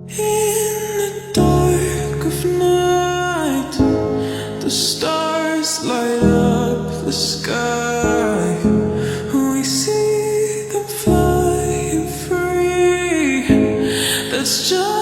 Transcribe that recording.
In the dark of night, the stars light up the sky. We see them flying free. That's just